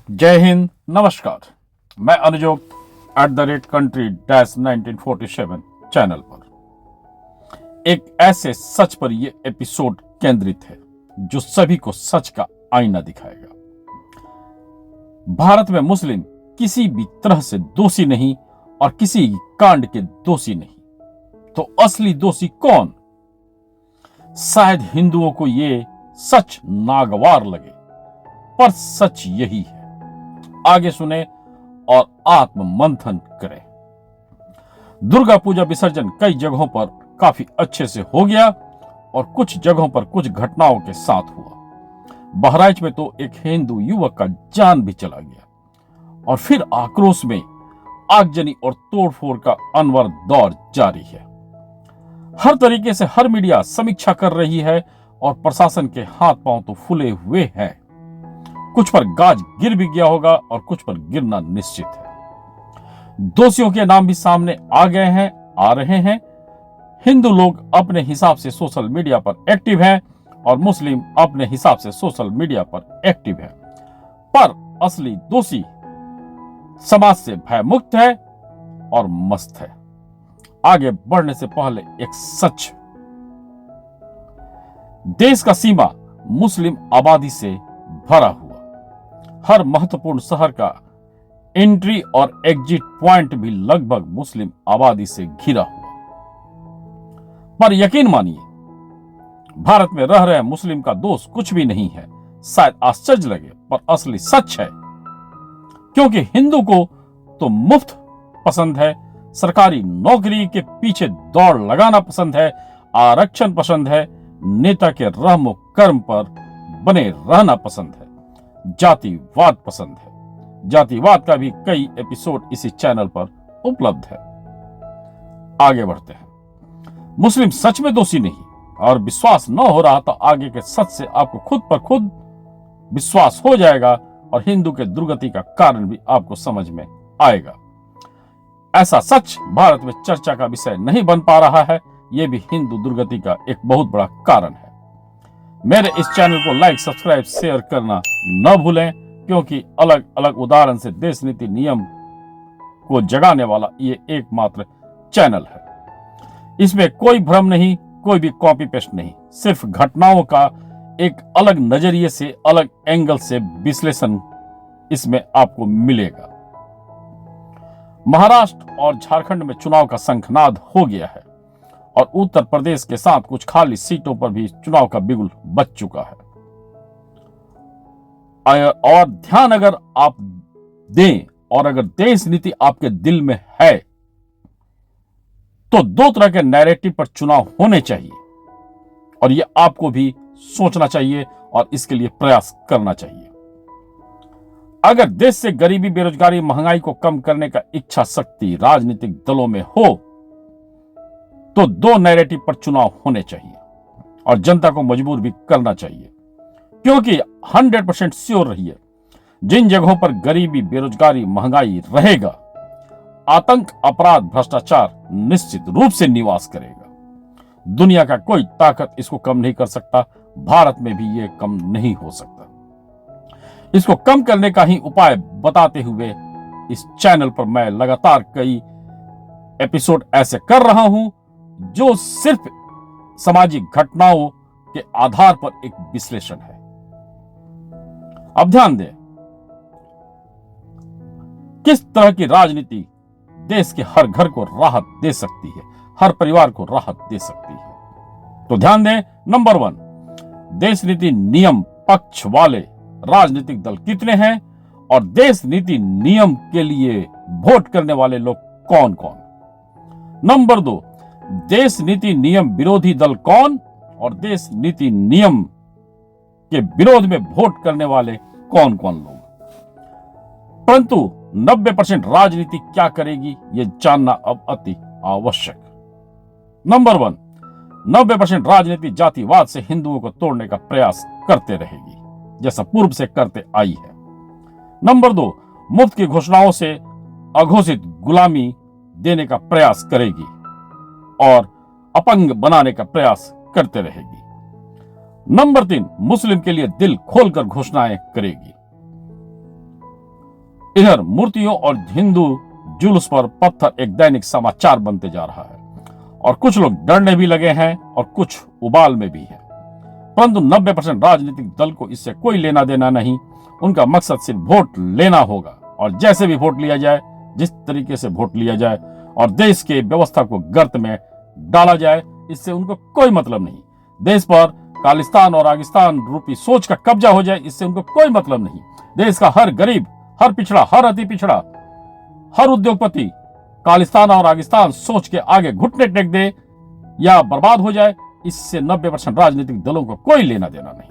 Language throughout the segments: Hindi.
जय हिंद, नमस्कार। मैं अनुजोग @country-1947 चैनल पर एक ऐसे सच पर यह एपिसोड केंद्रित है जो सभी को सच का आईना दिखाएगा। भारत में मुस्लिम किसी भी तरह से दोषी नहीं और किसी कांड के दोषी नहीं, तो असली दोषी कौन? शायद हिंदुओं को यह सच नागवार लगे, पर सच यही है। आगे सुने और आत्म मंथन करें। दुर्गा पूजा विसर्जन कई जगहों पर काफी अच्छे से हो गया और कुछ जगहों पर कुछ घटनाओं के साथ हुआ। बहराइच में तो एक हिंदू युवक का जान भी चला गया और फिर आक्रोश में आगजनी और तोड़फोड़ का अनवर दौर जारी है। हर तरीके से हर मीडिया समीक्षा कर रही है और प्रशासन के हाथ पांव तो फूले हुए हैं। कुछ पर गाज गिर भी गया होगा और कुछ पर गिरना निश्चित है। दोषियों के नाम भी सामने आ गए हैं, आ रहे हैं। हिंदू लोग अपने हिसाब से सोशल मीडिया पर एक्टिव हैं और मुस्लिम अपने हिसाब से सोशल मीडिया पर एक्टिव है, पर असली दोषी समाज से भयमुक्त है और मस्त है। आगे बढ़ने से पहले एक सच। देश का सीमा मुस्लिम आबादी से भरा हुआ, हर महत्वपूर्ण शहर का एंट्री और एग्जिट पॉइंट भी लगभग मुस्लिम आबादी से घिरा हुआ। पर यकीन मानिए, भारत में रह रहे मुस्लिम का दोष कुछ भी नहीं है। शायद आश्चर्य लगे, पर असली सच है। क्योंकि हिंदू को तो मुफ्त पसंद है, सरकारी नौकरी के पीछे दौड़ लगाना पसंद है, आरक्षण पसंद है, नेता के रहम कर्म पर बने रहना पसंद है, जातिवाद पसंद है। जातिवाद का भी कई एपिसोड इसी चैनल पर उपलब्ध है। आगे बढ़ते हैं। मुस्लिम सच में दोषी नहीं, और विश्वास न हो रहा तो आगे के सच से आपको खुद पर खुद विश्वास हो जाएगा और हिंदू के दुर्गति का कारण भी आपको समझ में आएगा। ऐसा सच भारत में चर्चा का विषय नहीं बन पा रहा है, यह भी हिंदू दुर्गति का एक बहुत बड़ा कारण है। मेरे इस चैनल को लाइक, सब्सक्राइब, शेयर करना न भूलें, क्योंकि अलग अलग उदाहरण से देश नीति नियम को जगाने वाला ये एकमात्र चैनल है। इसमें कोई भ्रम नहीं, कोई भी कॉपी पेस्ट नहीं, सिर्फ घटनाओं का एक अलग नजरिए से, अलग एंगल से विश्लेषण इसमें आपको मिलेगा। महाराष्ट्र और झारखंड में चुनाव का शंखनाद हो गया है और उत्तर प्रदेश के साथ कुछ खाली सीटों पर भी चुनाव का बिगुल बज चुका है। और ध्यान अगर आप दें, और अगर देश नीति आपके दिल में है, तो दो तरह के नैरेटिव पर चुनाव होने चाहिए और यह आपको भी सोचना चाहिए और इसके लिए प्रयास करना चाहिए। अगर देश से गरीबी, बेरोजगारी, महंगाई को कम करने का इच्छा शक्ति राजनीतिक दलों में हो, तो दो नैरेटिव पर चुनाव होने चाहिए और जनता को मजबूर भी करना चाहिए। क्योंकि 100% श्योर रहिए, जिन जगहों पर गरीबी, बेरोजगारी, महंगाई रहेगा, आतंक, अपराध, भ्रष्टाचार निश्चित रूप से निवास करेगा। दुनिया का कोई ताकत इसको कम नहीं कर सकता, भारत में भी यह कम नहीं हो सकता। इसको कम करने का ही उपाय बताते हुए इस चैनल पर मैं लगातार कई एपिसोड ऐसे कर रहा हूं जो सिर्फ सामाजिक घटनाओं के आधार पर एक विश्लेषण है। अब ध्यान दें, किस तरह की राजनीति देश के हर घर को राहत दे सकती है, हर परिवार को राहत दे सकती है। तो ध्यान दें, नंबर 1, देश नीति नियम पक्ष वाले राजनीतिक दल कितने हैं और देश नीति नियम के लिए वोट करने वाले लोग कौन कौन। नंबर 2, देश नीति नियम विरोधी दल कौन और देश नीति नियम के विरोध में वोट करने वाले कौन कौन लोग। परंतु 90% राजनीति क्या करेगी, यह जानना अब अति आवश्यक। नंबर 1, 90% राजनीति जातिवाद से हिंदुओं को तोड़ने का प्रयास करते रहेगी, जैसा पूर्व से करते आई है। नंबर 2, मुफ्त की घोषणाओं से अघोषित गुलामी देने का प्रयास करेगी और अपंग बनाने का प्रयास करते रहेगी। नंबर 3, मुस्लिम के लिए दिल खोलकर घोषणाएं करेगी। इधर मूर्तियों और हिंदू जुलूस पर पत्थर एक दैनिक समाचार बनते जा रहा है और कुछ लोग डरने भी लगे हैं और कुछ उबाल में भी है। परंतु 90% राजनीतिक दल को इससे कोई लेना देना नहीं। उनका मकसद सिर्फ वोट लेना होगा और जैसे भी वोट लिया जाए, जिस तरीके से वोट लिया जाए और देश के व्यवस्था को गर्त में डाला जाए, इससे उनको कोई मतलब नहीं। देश पर खालिस्तान और आगिस्तान रूपी सोच का कब्जा हो जाए, इससे उनको कोई मतलब नहीं। देश का हर गरीब, हर पिछड़ा, हर अति पिछड़ा, हर उद्योगपति खालिस्तान और आगिस्तान सोच के आगे घुटने टेक दे या बर्बाद हो जाए, इससे 90% राजनीतिक दलों को कोई लेना देना नहीं।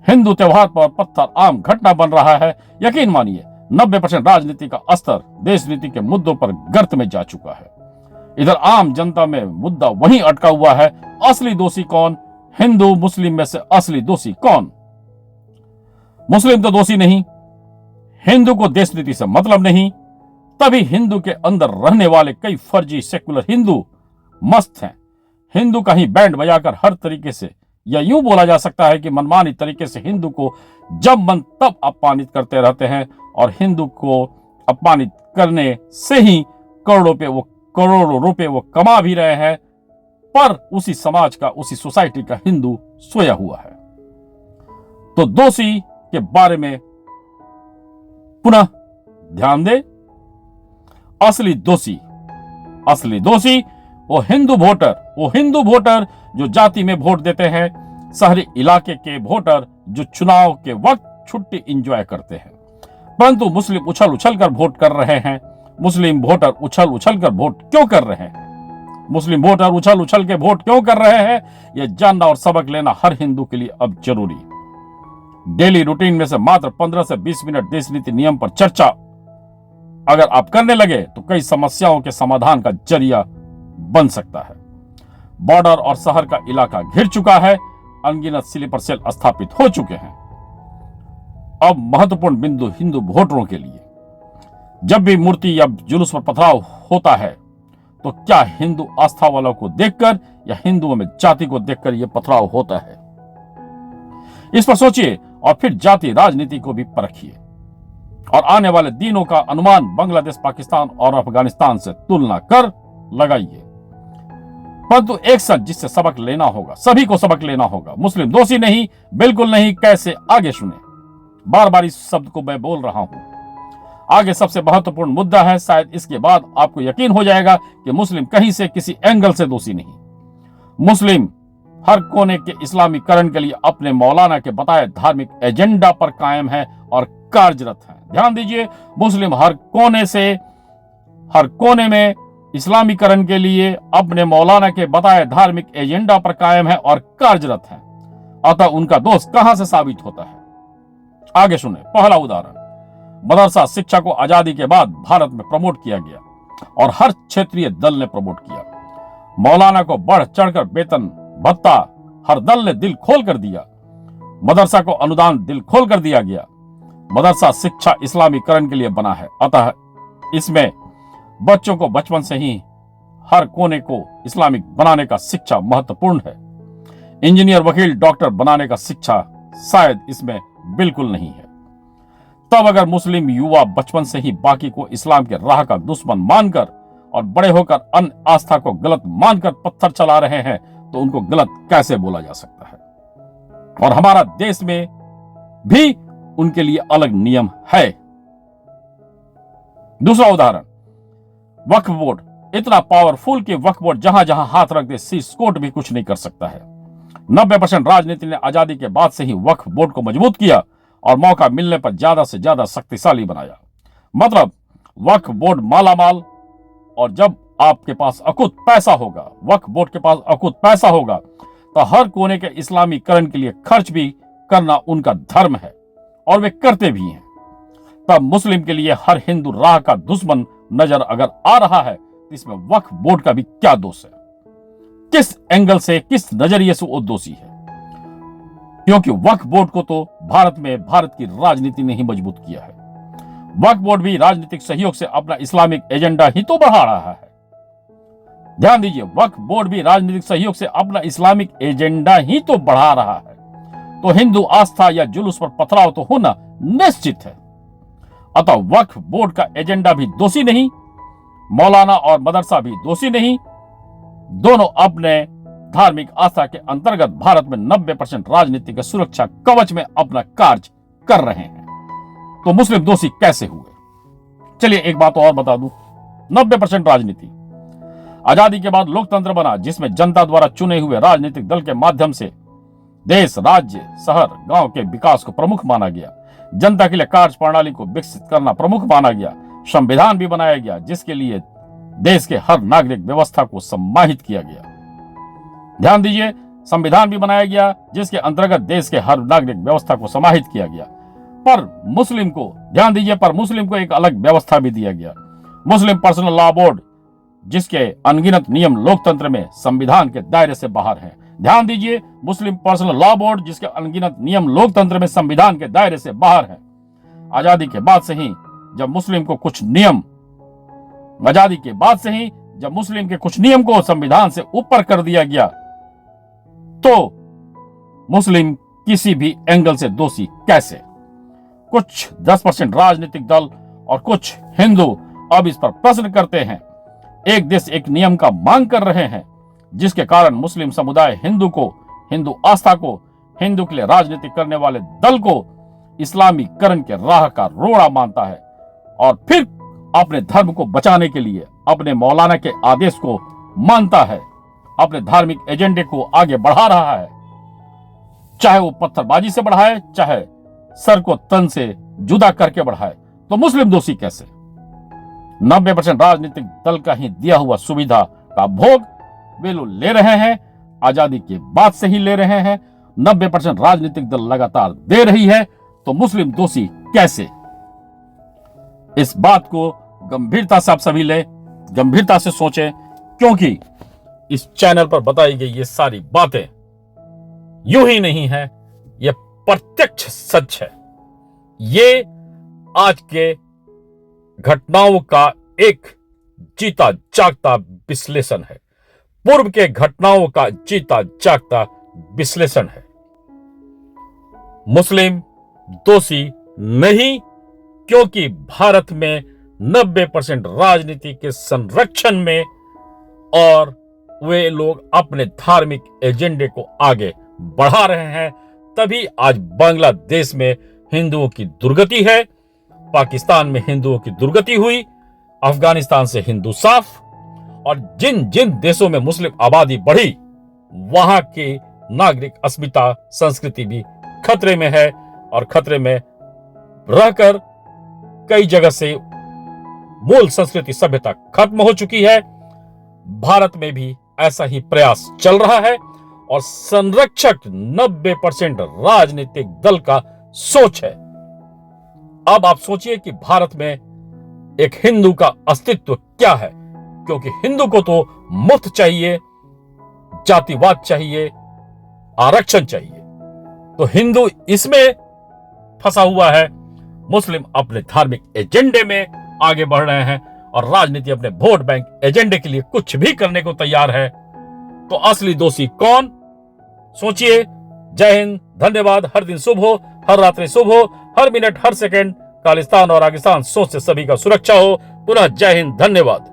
हिंदू त्योहार पर पत्थर आम घटना बन रहा है। यकीन मानिए 90% राजनीति का स्तर देश नीति के मुद्दों पर गर्त में जा चुका है। इधर आम जनता में मुद्दा वहीं अटका हुआ है, असली दोषी कौन? हिंदू मुस्लिम में से असली दोषी कौन? मुस्लिम तो दोषी नहीं, हिंदू को देश नीति से मतलब नहीं, तभी हिंदू के अंदर रहने वाले कई फर्जी सेकुलर हिंदू मस्त हैं। हिंदू का ही बैंड बजाकर हर तरीके से, या यूं बोला जा सकता है कि मनमानी तरीके से हिंदू को जब मन तब अपमानित करते रहते हैं और हिंदू को अपमानित करने से ही करोड़ों रुपए वो कमा भी रहे हैं, पर उसी समाज का, उसी सोसाइटी का हिंदू सोया हुआ है। तो दोषी के बारे में पुनः ध्यान दे। असली दोषी वो हिंदू वोटर जो जाति में वोट देते हैं, शहरी इलाके के वोटर जो चुनाव के वक्त छुट्टी एंजॉय करते हैं। परंतु मुस्लिम उछल कर वोट कर रहे हैं। मुस्लिम वोटर उछल कर वोट क्यों कर रहे हैं? मुस्लिम वोटर उछल के वोट क्यों कर रहे हैं, यह जानना और सबक लेना हर हिंदू के लिए अब जरूरी। डेली रूटीन में से मात्र 15 से 20 मिनट देश नीति नियम पर चर्चा अगर आप करने लगे तो कई समस्याओं के समाधान का जरिया बन सकता है। बॉर्डर और शहर का इलाका घिर चुका है, अनगिनत स्लीपर सेल स्थापित हो चुके हैं। अब महत्वपूर्ण बिंदु हिंदू वोटरों के लिए, जब भी मूर्ति या जुलूस पर पथराव होता है तो क्या हिंदू आस्था वालों को देखकर या हिंदुओं में जाति को देखकर यह पथराव होता है? इस पर सोचिए और फिर जाति राजनीति को भी परखिए और आने वाले दिनों का अनुमान बांग्लादेश, पाकिस्तान और अफगानिस्तान से तुलना कर लगाइए। परंतु एक साथ जिससे सबक लेना होगा, सभी को सबक लेना होगा। मुस्लिम दोषी नहीं, बिल्कुल नहीं। कैसे? आगे सुने। बार बार इस शब्द को मैं बोल रहा हूं। आगे सबसे महत्वपूर्ण मुद्दा है, शायद इसके बाद आपको यकीन हो जाएगा कि मुस्लिम कहीं से किसी एंगल से दोषी नहीं। मुस्लिम हर कोने के इस्लामीकरण के लिए अपने मौलाना के बताए धार्मिक एजेंडा पर कायम है और कार्यरत है। ध्यान दीजिए, मुस्लिम हर कोने में इस्लामीकरण के लिए अपने मौलाना के बताए धार्मिक एजेंडा पर कायम है और कार्यरत है। अतः उनका दोष कहां से साबित होता है? आगे सुने। पहला उदाहरण, मदरसा शिक्षा को आजादी के बाद भारत में प्रमोट किया गया और हर क्षेत्रीय दल ने प्रमोट किया। मौलाना को बढ़ चढ़कर वेतन भत्ता हर दल ने दिल खोल कर दिया। मदरसा को अनुदान दिल खोल कर दिया गया। मदरसा शिक्षा इस्लामीकरण के लिए बना है, अतः इसमें बच्चों को बचपन से ही हर कोने को इस्लामिक बनाने का शिक्षा महत्वपूर्ण है। इंजीनियर, वकील, डॉक्टर बनाने का शिक्षा शायद इसमें बिल्कुल नहीं है। तब अगर मुस्लिम युवा बचपन से ही बाकी को इस्लाम के राह का दुश्मन मानकर और बड़े होकर अन्य आस्था को गलत मानकर पत्थर चला रहे हैं तो उनको गलत कैसे बोला जा सकता है? और हमारा देश में भी उनके लिए अलग नियम है। दूसरा उदाहरण, वक्फ बोर्ड। इतना पावरफुल कि वक्फ बोर्ड जहां जहां हाथ रख दे शीर्ष कोर्ट भी कुछ नहीं कर सकता है। 90% राजनीति ने आजादी के बाद से ही वक्फ बोर्ड को मजबूत किया और मौका मिलने पर ज्यादा से ज्यादा शक्तिशाली बनाया। मतलब वक्फ बोर्ड मालामाल, और जब आपके पास अकुत पैसा होगा, वक्फ बोर्ड के पास अकुत पैसा होगा, तो हर कोने के इस्लामीकरण के लिए खर्च भी करना उनका धर्म है और वे करते भी हैं। तब मुस्लिम के लिए हर हिंदू राह का दुश्मन नजर अगर आ रहा है तो इसमें वक्फ बोर्ड का भी क्या दोष है? किस एंगल से, किस नजरिए से वो दोषी है? क्योंकि वक्फ बोर्ड को तो भारत की राजनीति ने ही मजबूत किया है। वक्फ बोर्ड भी राजनीतिक सहयोग से अपना इस्लामिक एजेंडा ही तो बढ़ा रहा है। ध्यान दीजिए, वक्फ बोर्ड भी राजनीतिक सहयोग से अपना इस्लामिक एजेंडा ही तो बढ़ा रहा है। तो हिंदू आस्था या जुलूस पर पथराव तो होना निश्चित है। अतः वक्फ बोर्ड का एजेंडा भी दोषी नहीं, मौलाना और मदरसा भी दोषी नहीं। दोनों अपने धार्मिक आस्था के अंतर्गत भारत में 90% राजनीतिक सुरक्षा कवच में अपना कार्य कर रहे हैं। तो मुस्लिम दोषी कैसे हुए? चलिए एक बात और बता दूं। 90% राजनीति आजादी के बाद लोकतंत्र बना, जिसमें जनता द्वारा चुने हुए राजनीतिक दल के माध्यम से देश, राज्य, शहर, गांव के विकास को प्रमुख माना गया। जनता के लिए कार्य प्रणाली को विकसित करना प्रमुख माना गया। संविधान भी बनाया गया, जिसके लिए देश के हर नागरिक व्यवस्था को सम्मानित किया गया। ध्यान दीजिए, संविधान भी बनाया गया, जिसके अंतर्गत देश के हर नागरिक व्यवस्था को समाहित किया गया। पर मुस्लिम को, ध्यान दीजिए, पर मुस्लिम को एक अलग व्यवस्था भी दिया गया। मुस्लिम पर्सनल लॉ बोर्ड, जिसके अनगिनत नियम लोकतंत्र में संविधान के दायरे से बाहर हैं। ध्यान दीजिए, मुस्लिम पर्सनल लॉ बोर्ड, जिसके अनगिनत नियम लोकतंत्र में संविधान के दायरे से बाहर है। आजादी के बाद से ही जब मुस्लिम को कुछ नियम, आजादी के बाद से ही जब मुस्लिम के कुछ नियम को संविधान से ऊपर कर दिया गया, तो मुस्लिम किसी भी एंगल से दोषी कैसे? कुछ 10% राजनीतिक दल और कुछ हिंदू अब इस पर प्रश्न करते हैं। एक देश एक नियम का मांग कर रहे हैं, जिसके कारण मुस्लिम समुदाय हिंदू को, हिंदू आस्था को, हिंदू के लिए राजनीति करने वाले दल को इस्लामीकरण के राह का रोड़ा मानता है और फिर अपने धर्म को बचाने के लिए अपने मौलाना के आदेश को मानता है, अपने धार्मिक एजेंडे को आगे बढ़ा रहा है, चाहे वो पत्थरबाजी से बढ़ाए, चाहे सर को तन से जुदा करके बढ़ाए। तो मुस्लिम दोषी कैसे? 90% राजनीतिक दल का ही दिया हुआ सुविधा का भोग वे लोग ले रहे हैं, आजादी के बाद से ही ले रहे हैं। 90% राजनीतिक दल लगातार दे रही है, तो मुस्लिम दोषी कैसे? इस बात को गंभीरता से आप सभी ले, गंभीरता से सोचें, क्योंकि इस चैनल पर बताई गई ये सारी बातें यूं ही नहीं है, ये प्रत्यक्ष सच है। ये आज के घटनाओं का एक जीता जागता विश्लेषण है, पूर्व के घटनाओं का जीता जागता विश्लेषण है। मुस्लिम दोषी नहीं, क्योंकि भारत में 90% राजनीति के संरक्षण में और वे लोग अपने धार्मिक एजेंडे को आगे बढ़ा रहे हैं, तभी आज बांग्लादेश में हिंदुओं की दुर्गति है, पाकिस्तान में हिंदुओं की दुर्गति हुई, अफगानिस्तान से हिंदू साफ, और जिन जिन देशों में मुस्लिम आबादी बढ़ी, वहां की नागरिक अस्मिता, संस्कृति भी खतरे में है और खतरे में रहकर कई जगह से मूल संस्कृति सभ्यता खत्म हो चुकी है। भारत में भी ऐसा ही प्रयास चल रहा है और संरक्षक 90% राजनीतिक दल का सोच है। अब आप सोचिए कि भारत में एक हिंदू का अस्तित्व क्या है, क्योंकि हिंदू को तो मुफ्त चाहिए, जातिवाद चाहिए, आरक्षण चाहिए, तो हिंदू इसमें फंसा हुआ है। मुस्लिम अपने धार्मिक एजेंडे में आगे बढ़ रहे हैं और राजनीति अपने वोट बैंक एजेंडे के लिए कुछ भी करने को तैयार है। तो असली दोषी कौन? सोचिए। जय हिंद, धन्यवाद। हर दिन शुभ हो, हर रात्रि शुभ हो, हर मिनट हर सेकंड खालिस्तान और आगिस्तान सोच से सभी का सुरक्षा हो। पुनः जय हिंद, धन्यवाद।